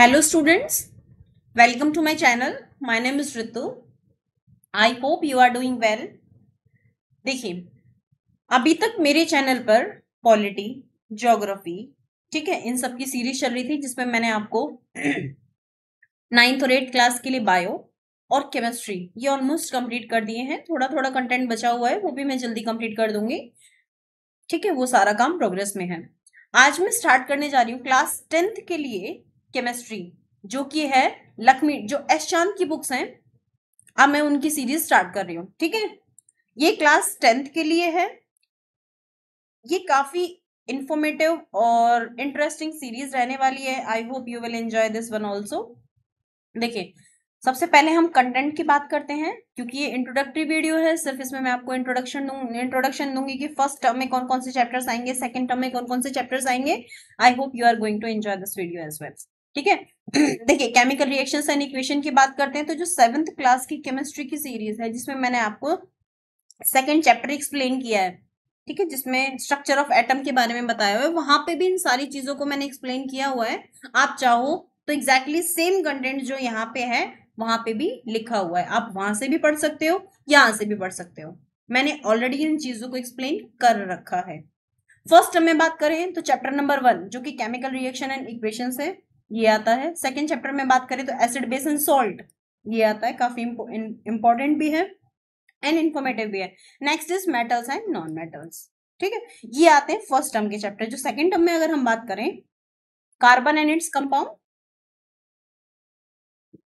Hello students, welcome to my channel. My name is Ritu. I hope you are doing well. देखिए, अभी तक मेरे channel पर polity, geography, ठीक है, इन सब की सीरीज चल रही थी जिसमें मैंने आपको 9th और 8th क्लास के लिए बायो और केमिस्ट्री ये ऑलमोस्ट कंप्लीट कर दिए हैं। थोड़ा थोड़ा कंटेंट बचा हुआ है, वो भी मैं जल्दी कंप्लीट कर दूंगी। ठीक है, वो सारा काम प्रोग्रेस में है। आज मैं स्टार्ट करने जा रही हूँ क्लास 10th के लिए केमिस्ट्री, जो कि है लक्ष्मी, जो एस चांद की बुक्स हैं। अब मैं उनकी सीरीज स्टार्ट कर रही हूँ। ठीक है, ये क्लास 10th के लिए है। ये काफी इंफॉर्मेटिव और इंटरेस्टिंग सीरीज रहने वाली है। आई hope you will enjoy this one also. देखिए, सबसे पहले हम कंटेंट की बात करते हैं, क्योंकि ये इंट्रोडक्टरी वीडियो है। सिर्फ इसमें मैं आपको इंट्रोडक्शन दूंगी कि फर्स्ट टर्म में कौन कौन से चैप्टर्स आएंगे, सेकंड टर्म में कौन कौन से चैप्टर्स आएंगे। I hope you are going to enjoy this video as well. ठीक है, देखिए, केमिकल रिएक्शंस एंड इक्वेशन की बात करते हैं तो जो 7th क्लास की केमिस्ट्री की सीरीज है, जिसमें मैंने आपको सेकेंड चैप्टर एक्सप्लेन किया है, ठीक है, जिसमें स्ट्रक्चर ऑफ एटम के बारे में बताया हुआ है, वहां पे भी इन सारी चीजों को मैंने एक्सप्लेन किया हुआ है। आप चाहो तो एग्जैक्टली सेम कंटेंट जो यहाँ पे है वहां पे भी लिखा हुआ है, आप वहां से भी पढ़ सकते हो, यहाँ से भी पढ़ सकते हो। मैंने ऑलरेडी इन चीजों को एक्सप्लेन कर रखा है। फर्स्ट में बात करें तो चैप्टर नंबर 1 जो कि केमिकल रिएक्शन एंड इक्वेशंस है, ये आता है। सेकेंड चैप्टर में बात करें तो एसिड बेस एंड सॉल्ट, ये आता है, काफी इंपॉर्टेंट भी है एंड इंफॉर्मेटिव भी है। Next is metals and non metals. ठीक है, ये आते हैं फर्स्ट टर्म के चैप्टर। जो सेकंड टर्म में अगर हम बात करें, carbon and its compound,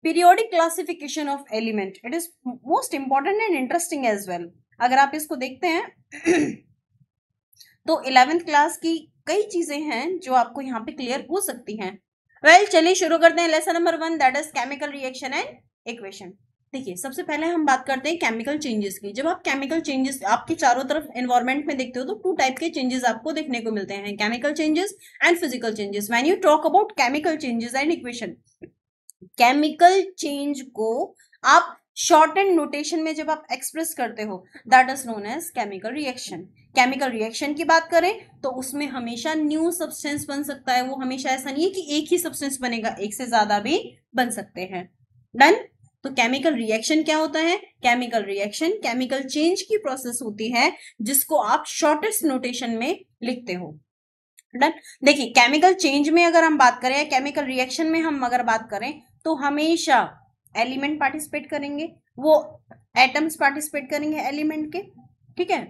periodic classification of element, it is most important and interesting as well. अगर आप इसको देखते हैं तो 11th क्लास की कई चीजें हैं जो आपको यहाँ पे क्लियर हो सकती हैं। वेल, चलिए शुरू करते हैं lesson number 1, that is chemical reaction and equation. देखिए, सबसे पहले हम बात करते हैं केमिकल चेंजेस की। जब आप केमिकल चेंजेस आपके चारों तरफ एनवायरमेंट में देखते हो तो 2 टाइप के चेंजेस आपको देखने को मिलते हैं, chemical changes and physical changes. When you talk about chemical changes and equation, chemical change को आप शॉर्ट एंड नोटेशन में जब आप एक्सप्रेस करते हो, that is known as chemical reaction. Chemical reaction की बात करें तो उसमें हमेशा न्यू सब्सटेंस बन सकता है। वो हमेशा ऐसा नहीं है कि एक ही सब्सटेंस बनेगा, एक से ज्यादा भी बन सकते हैं। डन। तो केमिकल रिएक्शन क्या होता है? केमिकल रिएक्शन केमिकल चेंज की प्रोसेस होती है जिसको आप शॉर्टेस्ट नोटेशन में लिखते हो। डन। देखिए, केमिकल चेंज में अगर हम बात करें, केमिकल रिएक्शन में हम अगर बात करें तो हमेशा एलिमेंट पार्टिसिपेट करेंगे, वो एटम्स पार्टिसिपेट करेंगे एलिमेंट के। ठीक है,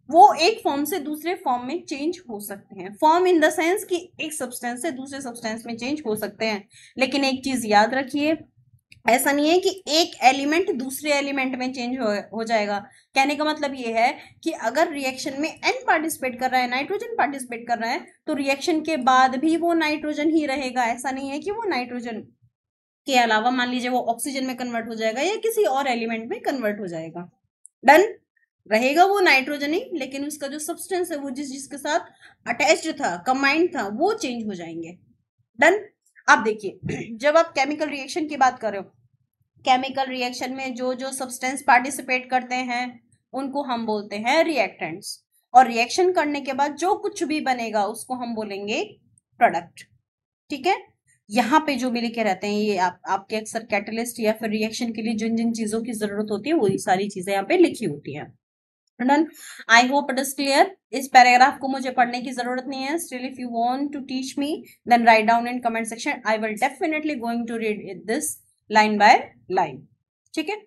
वो एक फॉर्म से दूसरे फॉर्म में चेंज हो सकते हैं। फॉर्म इन द सेंस कि एक सब्सटेंस से दूसरे सब्सटेंस में चेंज हो सकते हैं। लेकिन एक चीज याद रखिए, ऐसा नहीं है कि एक एलिमेंट दूसरे एलिमेंट में चेंज हो जाएगा। कहने का मतलब ये है कि अगर रिएक्शन में N पार्टिसिपेट कर रहा है, नाइट्रोजन पार्टिसिपेट कर रहा है, तो रिएक्शन के बाद भी वो नाइट्रोजन ही रहेगा। ऐसा नहीं है कि वो नाइट्रोजन के अलावा मान लीजिए वो ऑक्सीजन में कन्वर्ट हो जाएगा या किसी और एलिमेंट में कन्वर्ट हो जाएगा। डन। रहेगा वो नाइट्रोजन ही, लेकिन उसका जो सब्सटेंस है वो जिसके साथ अटैच्ड था, कंबाइंड था, वो चेंज हो जाएंगे। डन। अब देखिए, जब आप केमिकल रिएक्शन की बात कर रहे हो, केमिकल रिएक्शन में जो जो सब्सटेंस पार्टिसिपेट करते हैं उनको हम बोलते हैं रिएक्टेंट्स, और रिएक्शन करने के बाद जो कुछ भी बनेगा उसको हम बोलेंगे प्रोडक्ट। ठीक है, यहाँ पे जो भी लिखे रहते हैं ये आपके अक्सर कैटलिस्ट या फिर रिएक्शन के लिए जिन जिन चीजों की जरूरत होती है वही सारी चीजें यहाँ पे लिखी होती है। Done. I hope it is clear. इस पैराग्राफ को मुझे पढ़ने की जरूरत नहीं है। Still if you want to teach me then write down in comment section, I will definitely going to read this line by line. ठीक है,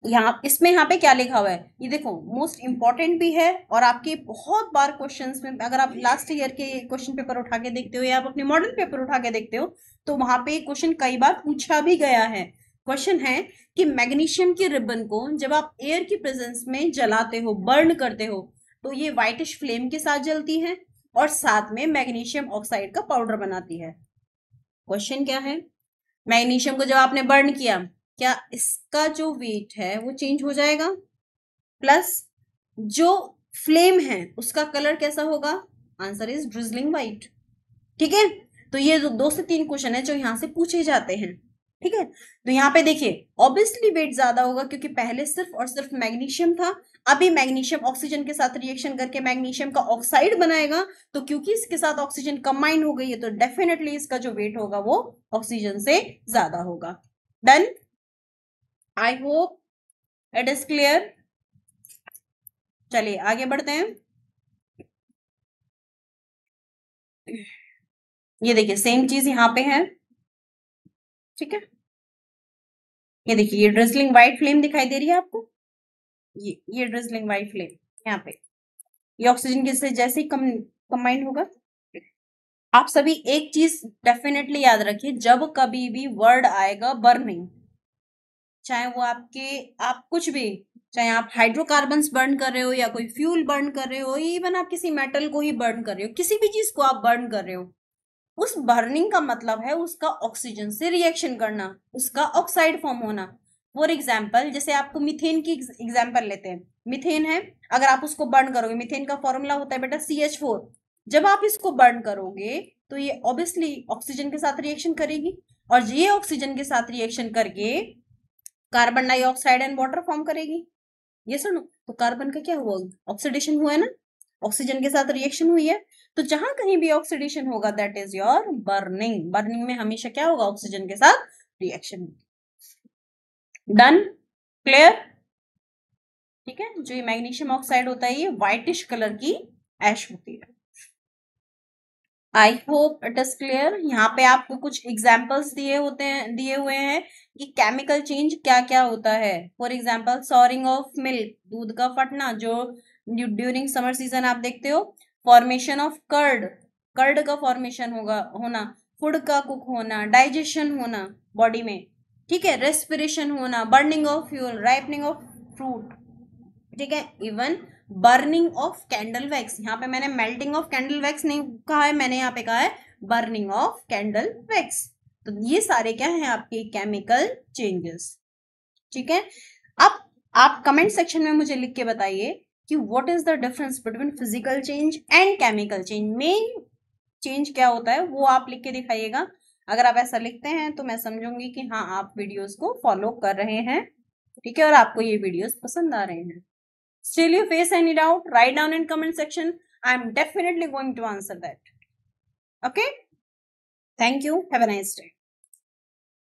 यहाँ पे क्या लिखा हुआ है ये देखो, मोस्ट इंपॉर्टेंट भी है और आपके बहुत बार क्वेश्चंस में, अगर आप लास्ट ईयर के क्वेश्चन पेपर उठा के देखते हो या आप अपने मॉडल पेपर उठा के देखते हो तो वहां पे क्वेश्चन कई बार पूछा भी गया है। क्वेश्चन है कि मैग्नीशियम की रिबन को जब आप एयर की प्रेजेंस में जलाते हो, बर्न करते हो, तो ये व्हाइटिश फ्लेम के साथ जलती है और साथ में मैग्नीशियम ऑक्साइड का पाउडर बनाती है। क्वेश्चन क्या है, मैग्नीशियम को जब आपने बर्न किया, क्या इसका जो वेट है वो चेंज हो जाएगा? प्लस जो फ्लेम है उसका कलर कैसा होगा? Answer is drizzling white. ठीक है, तो ये 2 से 3 क्वेश्चन है जो यहां से पूछे जाते हैं। ठीक है। तो यहाँ पे देखिए ऑब्वियसली वेट ज्यादा होगा क्योंकि पहले सिर्फ और सिर्फ मैग्नीशियम था, अभी मैग्नीशियम ऑक्सीजन के साथ रिएक्शन करके मैग्नीशियम का ऑक्साइड बनाएगा, तो क्योंकि इसके साथ ऑक्सीजन कंबाइन हो गई है तो डेफिनेटली इसका जो वेट होगा वो ऑक्सीजन से ज्यादा होगा। Done, I hope it is clear. चलिए आगे बढ़ते हैं। ये देखिए सेम चीज यहाँ पे है, ठीक है। ये देखिए ये ड्रिजलिंग व्हाइट फ्लेम दिखाई दे रही है आपको, ये ड्रिजलिंग व्हाइट फ्लेम यहाँ पे, ये ऑक्सीजन के से जैसे ही कंबाइन होगा। आप सभी एक चीज डेफिनेटली याद रखिए, जब कभी भी वर्ड आएगा बर्निंग, चाहे वो आप कुछ भी, चाहे आप हाइड्रोकार्बन्स बर्न कर रहे हो या कोई फ्यूल बर्न कर रहे हो, इवन आप किसी मेटल को ही बर्न कर रहे हो, किसी भी चीज को आप बर्न कर रहे हो, उस बर्निंग का मतलब है उसका ऑक्सीजन से रिएक्शन करना, उसका ऑक्साइड फॉर्म होना। फॉर एग्जाम्पल जैसे आपको मीथेन की एग्जाम्पल लेते हैं, मीथेन है, अगर आप उसको बर्न करोगे, मीथेन का फॉर्मूला होता है बेटा CH4, जब आप इसको बर्न करोगे तो ये ऑब्वियसली ऑक्सीजन के साथ रिएक्शन करेगी, और ये ऑक्सीजन के साथ रिएक्शन करके carbon dioxide and water form करेगी। ये सुनो, तो कार्बन का क्या हुआ, ऑक्सीडेशन हुआ है ना, ऑक्सीजन के साथ रिएक्शन हुई है, तो जहां कहीं भी ऑक्सीडेशन होगा that is your burning. Burning में हमेशा क्या होगा, ऑक्सीजन के साथ रिएक्शन। डन, क्लियर, ठीक है। जो ये मैग्नीशियम ऑक्साइड होता है ये व्हाइटिश कलर की ऐश होती है। आई होप इट इज क्लियर। यहाँ पे आपको कुछ एग्जाम्पल्स दिए हुए हैं कि केमिकल चेंज क्या क्या होता है। For example soaring of milk, दूध का फटना जो ड्यूरिंग समर सीजन आप देखते हो, फॉर्मेशन ऑफ कर्ड, कर्ड का फॉर्मेशन होना, फूड का कुक होना, डाइजेशन होना बॉडी में, ठीक है, रेस्पिरेशन होना, burning of fuel, ripening of fruit, ठीक है, even burning of candle wax. यहाँ पे मैंने मेल्टिंग ऑफ कैंडल वैक्स नहीं कहा है, मैंने यहाँ पे कहा है बर्निंग ऑफ कैंडल वैक्स। तो ये सारे क्या है आपके केमिकल चेंजेस, ठीक है। अब आप कमेंट सेक्शन में मुझे लिख के बताइए कि what is the difference between physical change and chemical change, main change क्या होता है वो आप लिख के दिखाइएगा। अगर आप ऐसा लिखते हैं तो मैं समझूंगी कि हाँ आप वीडियोस को फॉलो कर रहे हैं, ठीक है, और आपको ये वीडियोस पसंद आ रहे हैं। Still you face any doubt, write down in comment section. I'm definitely going to answer that. Okay? Thank you. Have a nice day.